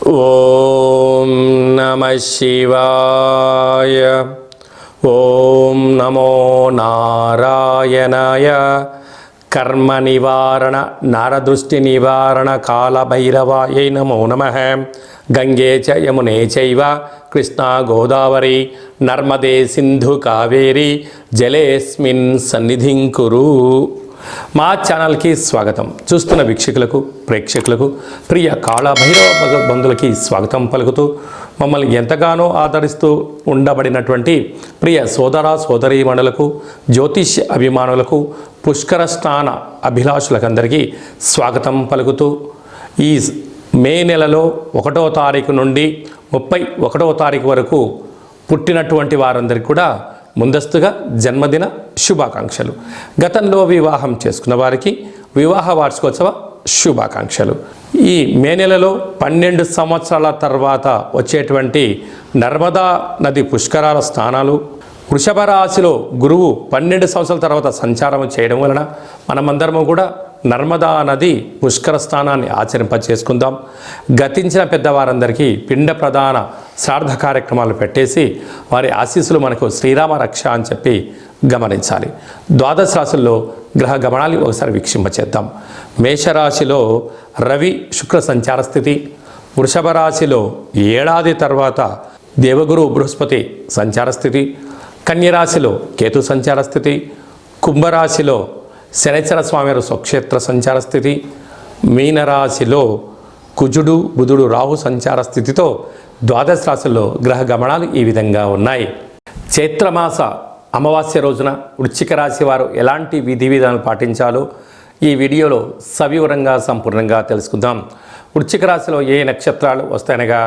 ఓం నమః శివాయ. ఓం నమో నారాయణాయ. కర్మ నివారణ నరదృష్టి నివారణ కాళభైరవాయై నమో నమః. గంగే చ యమునే చైవ కృష్ణా గోదావరి నర్మదే సింధు కావేరి జలేస్మిన్ సన్నిధిం కురు. మా ఛానల్కి స్వాగతం. చూస్తున్న వీక్షకులకు ప్రేక్షకులకు ప్రియ కాళభైరవ బంధువులకి స్వాగతం పలుకుతూ మమ్మల్ని ఎంతగానో ఆదరిస్తూ ఉండబడినటువంటి ప్రియ సోదర సోదరీమణులకు జ్యోతిష్య అభిమానులకు పుష్కర స్నాన అభిలాషులకందరికీ స్వాగతం పలుకుతూ ఈ మే నెలలో 1వ తారీఖు నుండి 31వ తారీఖు వరకు పుట్టినటువంటి వారందరికీ కూడా ముందస్తుగా జన్మదిన శుభాకాంక్షలు. గతంలో వివాహం చేసుకున్న వారికి వివాహ వార్షికోత్సవ శుభాకాంక్షలు. ఈ మే నెలలో 12 సంవత్సరాల తర్వాత వచ్చేటువంటి నర్మదా నది పుష్కరాల స్నానాలు, వృషభ రాశిలో గురువు 12 సంవత్సరాల తర్వాత సంచారం చేయడం వలన మనమందరము కూడా నర్మదా నది పుష్కర స్నానాన్ని ఆచరింపచేసుకుందాం. గతించిన పెద్దవారందరికీ పిండ ప్రదాన శ్రాద్ధ కార్యక్రమాలు పెట్టేసి వారి ఆశీస్సులు మనకు శ్రీరామ రక్ష అని చెప్పి గమనించాలి. ద్వాదశ రాశుల్లో గ్రహ గమనాలు ఒకసారి వీక్షింపచేద్దాం. మేషరాశిలో రవి శుక్ర సంచార స్థితి, వృషభ రాశిలో ఏడాది తర్వాత దేవగురు బృహస్పతి సంచార స్థితి, కన్యరాశిలో కేతు సంచార స్థితి, కుంభరాశిలో శనైశ్వర స్వామివారి స్వక్షేత్ర సంచార స్థితి, మీనరాశిలో కుజుడు బుధుడు రాహు సంచార స్థితితో ద్వాదశ రాశుల్లో గ్రహ గమనాలు ఈ విధంగా ఉన్నాయి. చైత్రమాస అమావాస్య రోజున వృశ్చిక రాశి వారు ఎలాంటి విధి విధానాలు పాటించాలో ఈ వీడియోలో సవివరంగా సంపూర్ణంగా తెలుసుకుందాం. వృశ్చిక రాశిలో ఏ నక్షత్రాలు వస్తాయనగా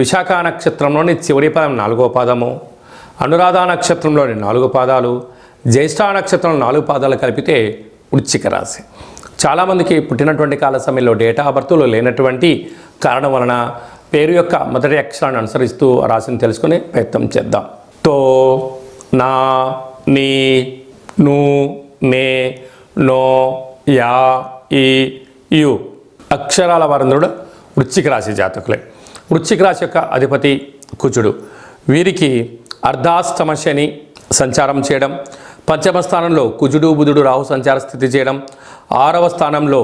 విశాఖ నక్షత్రంలోని చివరి పదం 4వ పాదము, అనురాధ నక్షత్రంలోని 4 పాదాలు, జ్యేష్ఠ నక్షత్రం 4 పాదాలు కలిపితే వృశ్చిక రాశి. చాలామందికి పుట్టినటువంటి కాల సమయంలో డేటా ఆఫ్ బర్త్లో లేనటువంటి కారణం వలన పేరు యొక్క మొదటి అక్షరాన్ని అనుసరిస్తూ రాశిని తెలుసుకునే ప్రయత్నం చేద్దాం. తో, నా, నీ, ను, నే, నో, యా, ఈ, యు అక్షరాల వారందరూ వృశ్చిక రాశి జాతకులే. వృశ్చిక రాశి యొక్క అధిపతి కుజుడు. వీరికి అర్ధాష్టమ శని సంచారం చేయడం, పంచమ స్థానంలో కుజుడు బుధుడు రాహు సంచార స్థితి చేయడం, 6వ స్థానంలో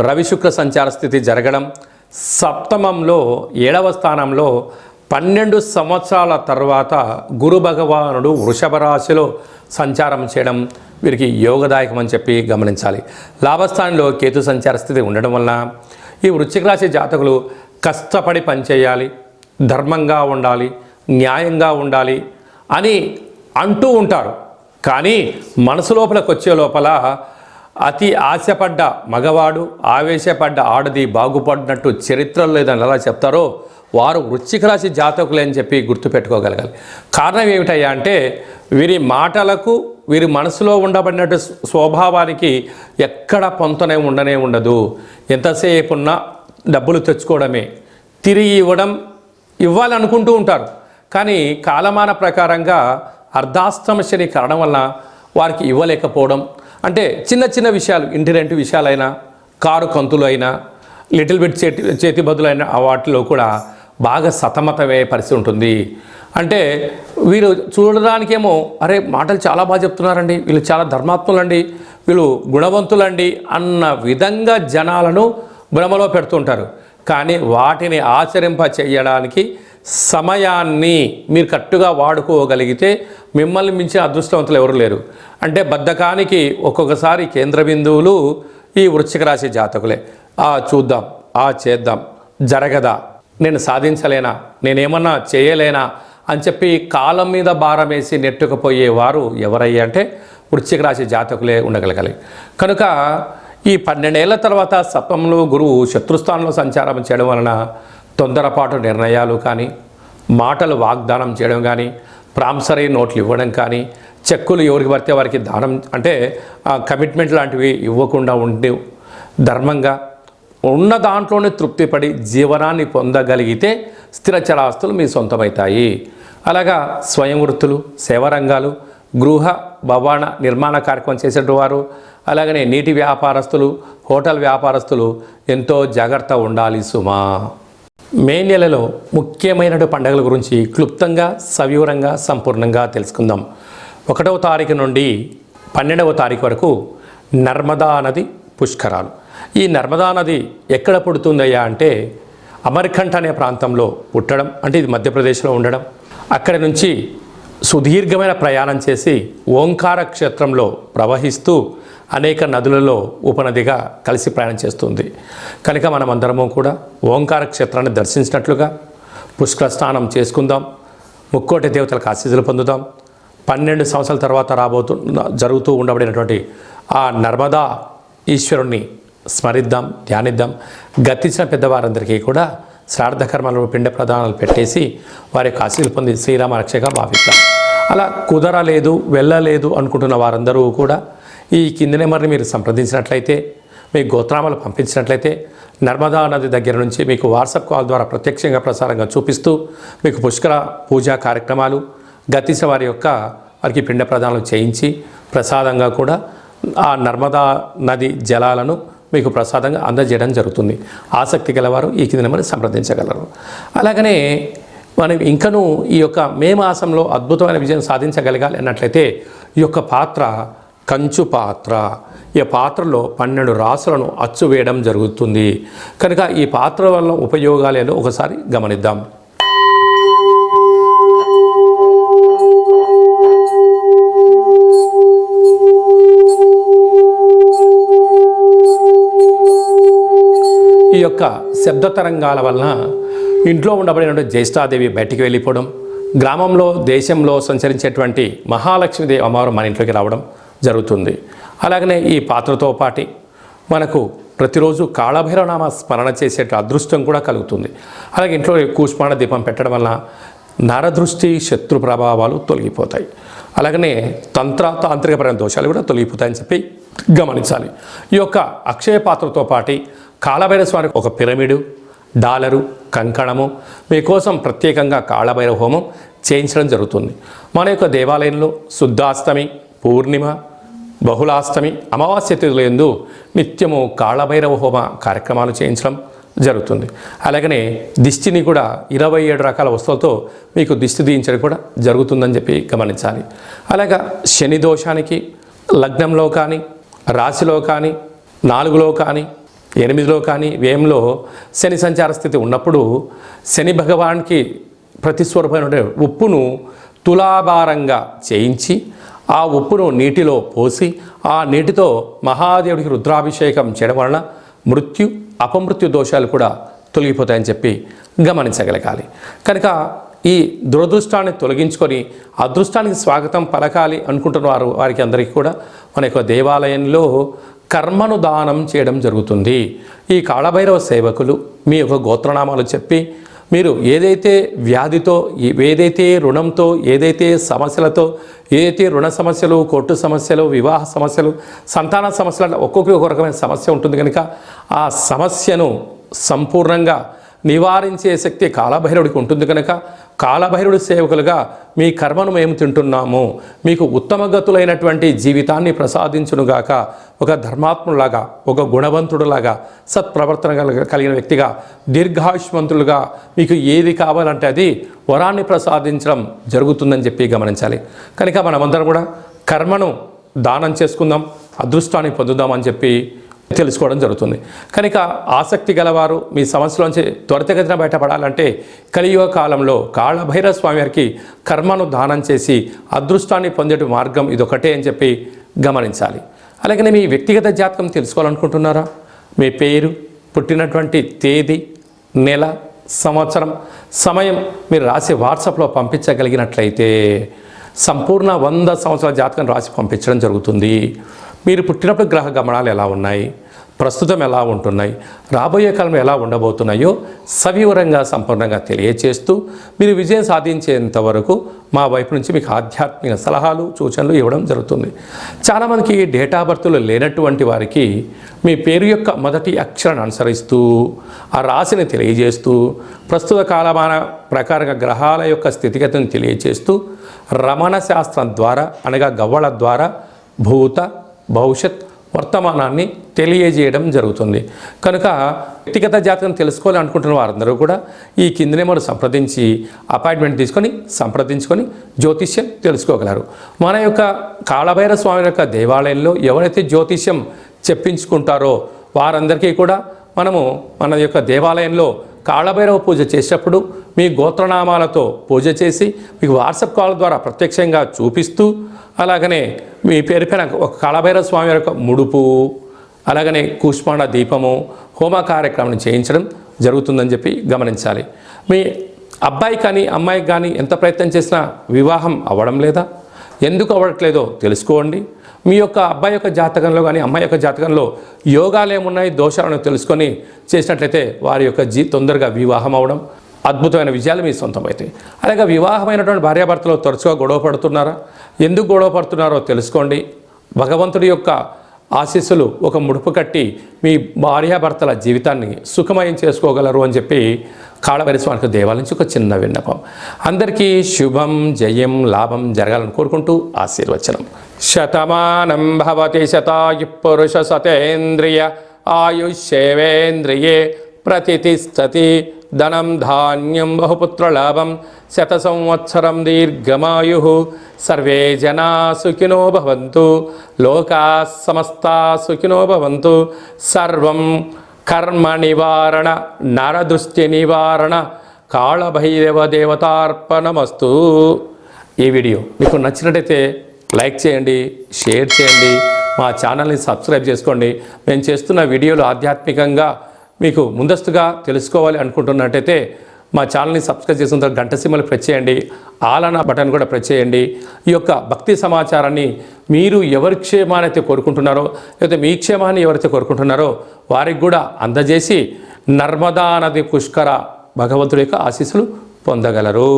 రవి శుక్ర సంచార స్థితి జరగడం, సప్తమంలో 7వ స్థానంలో 12 సంవత్సరాల తర్వాత గురు భగవానుడు వృషభ రాశిలో సంచారం చేయడం వీరికి యోగదాయకం అని చెప్పి గమనించాలి. లాభస్థానంలో కేతు సంచార స్థితి ఉండడం వలన ఈ వృశ్చిక రాశి జాతకులు కష్టపడి పనిచేయాలి, ధర్మంగా ఉండాలి, న్యాయంగా ఉండాలి అని అంటూ ఉంటారు. కానీ మనసు లోపలికి వచ్చే లోపల అతి ఆశపడ్డ మగవాడు ఆవేశపడ్డ ఆడది బాగుపడినట్టు చరిత్రలో లేదని ఎలా చెప్తారో వారు వృశ్చిక రాశి జాతకులే అని చెప్పి గుర్తుపెట్టుకోగలగాలి. కారణం ఏమిటయ్యా అంటే వీరి మాటలకు వీరి మనసులో ఉండబడినట్టు స్వభావానికి ఎక్కడ పొంతనే ఉండదు. ఎంతసేపు ఉన్నా డబ్బులు తెచ్చుకోవడమే, తిరిగి ఇవ్వాలి అనుకుంటూ ఉంటారు. కానీ కాలమాన ప్రకారంగా అర్ధాష్టమ శని కారణం వల్ల వారికి ఇవ్వలేకపోవడం, అంటే చిన్న చిన్న విషయాలు, ఇంటి రెంట్ విషయాలైనా, కారు కంతులు అయినా, లిటిల్ బిట్ చేతి బదులైన వాటిలో కూడా బాగా సతమతమయ్యే పరిస్థితి ఉంటుంది. అంటే వీరు చూడడానికేమో అరే మాటలు చాలా బాగా చెప్తున్నారండి, వీళ్ళు చాలా ధర్మాత్ములండి, వీళ్ళు గుణవంతులండి అన్న విధంగా జనాలను భ్రమలో పెడుతుంటారు. కానీ వాటిని ఆచరింప చేయడానికి సమయాన్ని మీరు కరెక్ట్గా వాడుకోగలిగితే మిమ్మల్ని మించిన అదృష్టవంతులు ఎవరు లేరు. అంటే బద్ధకానికి ఒక్కొక్కసారి కేంద్ర బిందువులు ఈ వృశ్చిక రాశి జాతకులే. చూద్దాం, చేద్దాం, జరగదా, నేను సాధించలేనా, నేనేమన్నా చేయలేనా అని చెప్పి కాలం మీద భారం వేసి నెట్టుకుపోయేవారు ఎవరయ్యా అంటే వృశ్చిక రాశి జాతకులే ఉండగలగాలి. కనుక ఈ 12 ఏళ్ల తర్వాత సప్తమంలో గురువు శత్రుస్థానంలో సంచారం చేయడం వలన తొందరపాటు నిర్ణయాలు కానీ, మాటలు వాగ్దానం చేయడం కానీ, ప్రామిసరీ నోట్లు ఇవ్వడం కానీ, చెక్కులు ఎవరికి పడితే వారికి దానం అంటే కమిట్మెంట్ లాంటివి ఇవ్వకుండా ఉండి ధర్మంగా ఉన్న దాంట్లోనే తృప్తిపడి జీవనాన్ని పొందగలిగితే స్థిరచరాస్తులు మీ సొంతమవుతాయి. అలాగా స్వయం వృత్తులు, సేవారంగాలు, గృహ భవన నిర్మాణ కార్యక్రమం చేసేటవారు, అలాగనే నీటి వ్యాపారస్తులు, హోటల్ వ్యాపారస్తులు ఎంతో జాగ్రత్త ఉండాలి సుమా. మే నెలలో ముఖ్యమైన పండుగల గురించి క్లుప్తంగా సవివరంగా సంపూర్ణంగా తెలుసుకుందాం. 1వ తారీఖు నుండి 12వ తారీఖు వరకు నర్మదా నది పుష్కరాలు. ఈ నర్మదా నది ఎక్కడ పుడుతుందయ్యా అంటే అమర్కంఠ్ అనే ప్రాంతంలో పుట్టడం, అంటే ఇది మధ్యప్రదేశ్లో ఉండడం, అక్కడి నుంచి సుదీర్ఘమైన ప్రయాణం చేసి ఓంకార క్షేత్రంలో ప్రవహిస్తూ అనేక నదులలో ఉపనదిగా కలిసి ప్రయాణం చేస్తుంది. కనుక మనమందరము కూడా ఓంకార క్షేత్రాన్ని దర్శించినట్లుగా పుష్కర స్నానం చేసుకుందాం, ముక్కోటి దేవతలకు ఆశీస్సులు పొందుదాం. 12 సంవత్సరాల తర్వాత జరుగుతూ ఉండబడినటువంటి ఆ నర్మదా ఈశ్వరుణ్ణి స్మరిద్దాం, ధ్యానిద్దాం. గతించిన పెద్దవారందరికీ కూడా శ్రాద్ధ కర్మలు, పిండ ప్రదానాలు పెట్టేసి వారి యొక్క ఆశీస్సులు పొంది శ్రీరామ రక్షగా భావిద్దాం. అలా కుదరలేదు, వెళ్ళలేదు అనుకుంటున్న వారందరూ కూడా ఈ కింది నెంబర్ని మీరు సంప్రదించినట్లయితే, మీ గోత్రామాలు పంపించినట్లయితే నర్మదా నది దగ్గర నుంచి మీకు వాట్సాప్ కాల్ ద్వారా ప్రత్యక్షంగా ప్రసారంగా చూపిస్తూ మీకు పుష్కర పూజా కార్యక్రమాలు, గతించిన వారికి పిండ ప్రదానాలు చేయించి ప్రసాదంగా కూడా ఆ నర్మదా నది జలాలను మీకు ప్రసాదంగా అందజేయడం జరుగుతుంది. ఆసక్తి గలవారు ఈ కింది నెంబర్ని సంప్రదించగలరు. అలాగనే మనం ఇంకనూ ఈ యొక్క మే మాసంలో అద్భుతమైన విజయం సాధించగలగాలి అన్నట్లయితే ఈ యొక్క పాత్ర కంచు పాత్ర. ఈ పాత్రలో 12 రాసులను అచ్చు వేయడం జరుగుతుంది. కనుక ఈ పాత్ర వల్ల ఉపయోగాలు ఒకసారి గమనిద్దాం. ఈ యొక్క శబ్ద తరంగాల వలన ఇంట్లో ఉండబడిన జ్యేష్ఠాదేవి బయటికి వెళ్ళిపోవడం, గ్రామంలో దేశంలో సంచరించేటువంటి మహాలక్ష్మీదేవి అమ్మవారు మన ఇంట్లోకి రావడం జరుగుతుంది. అలాగనే ఈ పాత్రతో పాటి మనకు ప్రతిరోజు కాళభైరవనామ స్మరణ చేసే అదృష్టం కూడా కలుగుతుంది. అలాగే ఇంట్లో కూష్మాణ దీపం పెట్టడం వలన నరదృష్టి, శత్రు ప్రభావాలు తొలగిపోతాయి. అలాగనే తాంత్రికపరమైన దోషాలు కూడా తొలగిపోతాయని చెప్పి గమనించాలి. ఈ యొక్క అక్షయ పాత్రతో పాటి కాళభైరవ స్వామికి ఒక పిరమిడు, డాలరు, కంకణము మీకోసం ప్రత్యేకంగా కాళభైరవ హోమం చేయించడం జరుగుతుంది. మన యొక్క దేవాలయంలో శుద్ధాష్టమి, పూర్ణిమ, బహుళాష్టమి, అమావాస్య తిథులందు నిత్యము కాళభైరవ హోమ కార్యక్రమాలు చేయించడం జరుగుతుంది. అలాగనే దిష్టిని కూడా 27 రకాల వస్తువులతో మీకు దిష్టి తీయించడం కూడా జరుగుతుందని చెప్పి గమనించాలి. అలాగా శని దోషానికి లగ్నంలో కానీ, రాశిలో కానీ, 4లో కానీ, 8లో కానీ, వ్యయంలో శని సంచార స్థితి ఉన్నప్పుడు శని భగవానికి ప్రతిస్వరూపమైన ఉప్పును తులాభారంగా చేయించి ఆ ఉప్పును నీటిలో పోసి ఆ నీటితో మహాదేవుడికి రుద్రాభిషేకం చేయడం వలన మృత్యు, అపమృత్యు దోషాలు కూడా తొలగిపోతాయని చెప్పి గమనించగలగాలి. కనుక ఈ దురదృష్టాన్ని తొలగించుకొని అదృష్టానికి స్వాగతం పలకాలి అనుకుంటున్న వారికి అందరికీ కూడా మన యొక్క దేవాలయంలో కర్మను దానం చేయడం జరుగుతుంది. ఈ కాళభైరవ సేవకులు మీ యొక్క గోత్రనామాలు చెప్పి మీరు ఏదైతే వ్యాధితో, ఏదైతే రుణంతో, ఏదైతే సమస్యలతో, ఏదైతే రుణ సమస్యలు, కోర్టు సమస్యలు, వివాహ సమస్యలు, సంతాన సమస్యలు, ఒక్కొక్క రకమైన సమస్య ఉంటుంది. కనుక ఆ సమస్యను సంపూర్ణంగా నివారించే శక్తి కాళభైరవుడికి ఉంటుంది. కనుక కాళభైరవుడి సేవకులుగా మీ కర్మను మేము తింటున్నాము, మీకు ఉత్తమగతులైనటువంటి జీవితాన్ని ప్రసాదించునుగాక, ఒక ధర్మాత్ములాగా, ఒక గుణవంతుడులాగా, సత్ప్రవర్తన కలిగిన వ్యక్తిగా, దీర్ఘాయుష్మంతులుగా మీకు ఏది కావాలంటే అది వరాన్ని ప్రసాదించడం జరుగుతుందని చెప్పి గమనించాలి. కనుక మనమందరం కూడా కర్మను దానం చేసుకుందాం, అదృష్టాన్ని పొందుదామని చెప్పి తెలుసుకోవడం జరుగుతుంది. కనుక ఆసక్తి గలవారు మీ సమస్యలోంచి త్వరితగతిన బయటపడాలంటే కలియుగ కాలంలో కాళభైరవ స్వామి వారికి కర్మను దానం చేసి అదృష్టాన్ని పొందే మార్గం ఇదొకటే అని చెప్పి గమనించాలి. అలాగే మీ వ్యక్తిగత జాతకం తెలుసుకోవాలనుకుంటున్నారా? మీ పేరు, పుట్టినటువంటి తేదీ, నెల, సంవత్సరం, సమయం మీరు రాసి వాట్సాప్లో పంపించగలిగినట్లయితే సంపూర్ణ 100 సంవత్సరాల జాతకం రాసి పంపించడం జరుగుతుంది. మీరు పుట్టినప్పుడు గ్రహ గమనాలు ఎలా ఉన్నాయి, ప్రస్తుతం ఎలా ఉంటున్నాయి, రాబోయే కాలంలో ఎలా ఉండబోతున్నాయో సవివరంగా సంపూర్ణంగా తెలియచేస్తూ మీరు విజయం సాధించేంత వరకు మా వైపు నుంచి మీకు ఆధ్యాత్మిక సలహాలు, సూచనలు ఇవ్వడం జరుగుతుంది. చాలామందికి డేట్ ఆఫ్ బర్త్లో లేనటువంటి వారికి మీ పేరు యొక్క మొదటి అక్షరాన్ని అనుసరిస్తూ ఆ రాశిని తెలియజేస్తూ ప్రస్తుత కాలమాన ప్రకారంగా గ్రహాల యొక్క స్థితిగతిని తెలియజేస్తూ రమణ శాస్త్రం ద్వారా అనగా గవ్వల ద్వారా భూత, భవిష్యత్, వర్తమానాన్ని తెలియజేయడం జరుగుతుంది. కనుక వ్యక్తిగత జాతకం తెలుసుకోవాలి అనుకుంటున్న వారందరూ కూడా ఈ కింది నెంబర్ సంప్రదించి అపాయింట్మెంట్ తీసుకొని సంప్రదించుకొని జ్యోతిష్యం తెలుసుకోగలరు. మన యొక్క కాళభైరవ స్వామి యొక్క దేవాలయంలో ఎవరైతే జ్యోతిష్యం చెప్పించుకుంటారో వారందరికీ కూడా మనము మన యొక్క దేవాలయంలో కాళభైరవ పూజ చేసేటప్పుడు మీ గోత్రనామాలతో పూజ చేసి మీకు వాట్సాప్ కాల్ ద్వారా ప్రత్యక్షంగా చూపిస్తూ, అలాగనే మీ పేరు పైన ఒక కాళభైరవ స్వామి యొక్క ముడుపు, అలాగనే కూష్మాండ దీపము, హోమ కార్యక్రమం చేయించడం జరుగుతుందని చెప్పి గమనించాలి. మీ అబ్బాయి కానీ అమ్మాయికి కానీ ఎంత ప్రయత్నం చేసినా వివాహం అవ్వడం లేదా, ఎందుకు అవ్వట్లేదో తెలుసుకోండి. మీ యొక్క అబ్బాయి యొక్క జాతకంలో కానీ అమ్మాయి యొక్క జాతకంలో యోగాలు ఏమున్నాయి, దోషాలను తెలుసుకొని చేసినట్లయితే వారి యొక్క తొందరగా వివాహం అవ్వడం, అద్భుతమైన విజయాలు మీ సొంతమవుతాయి. అలాగే వివాహమైనటువంటి భార్యాభర్తలు తరచుగా గొడవ పడుతున్నారా, ఎందుకు గొడవ పడుతున్నారో తెలుసుకోండి. భగవంతుడి యొక్క ఆశీస్సులు ఒక ముడుపు కట్టి మీ భార్యాభర్తల జీవితాన్ని సుఖమయం చేసుకోగలరు అని చెప్పి కాళభైరవ స్వామి దేవాలయం నుంచి ఒక చిన్న విన్నపం. అందరికీ శుభం, జయం, లాభం జరగాలని కోరుకుంటూ ఆశీర్వచనం. శతమానం భవతి శతాయు పురుష సతేంద్రియ ఆయుష్యేవేంద్రియే ప్రతిష్టతి ధనం ధాన్యం బహుపుత్రలాభం శత సంవత్సరం దీర్ఘమాయు. సర్వే జనా సుఖినో భవంతు, లోకా సమస్తా సుఖినో భవంతు. సర్వం కర్మ నివారణ నరదృష్టి నివారణ కాళభైరవ దేవతార్పణమస్తు. ఈ వీడియో మీకు నచ్చినట్టయితే లైక్ చేయండి, షేర్ చేయండి, మా ఛానల్ని సబ్స్క్రైబ్ చేసుకోండి. మేము చేస్తున్న వీడియోలు ఆధ్యాత్మికంగా మీకు ముందస్తుగా తెలుసుకోవాలి అనుకుంటున్నట్టయితే మా ఛానల్ని సబ్స్క్రైబ్ చేసిన తర్వాత గంట సింబల్ ప్రెస్ చేయండి, ఆల్ అన్న బటన్ కూడా ప్రెస్ చేయండి. ఈ యొక్క భక్తి సమాచారాన్ని మీరు ఎవరి క్షేమాన్ని అయితే కోరుకుంటున్నారో, లేకపోతే మీ క్షేమాన్ని ఎవరైతే కోరుకుంటున్నారో వారికి కూడా అందజేసి నర్మదా నది పుష్కర భగవంతుడి యొక్క ఆశీస్సులు పొందగలరు.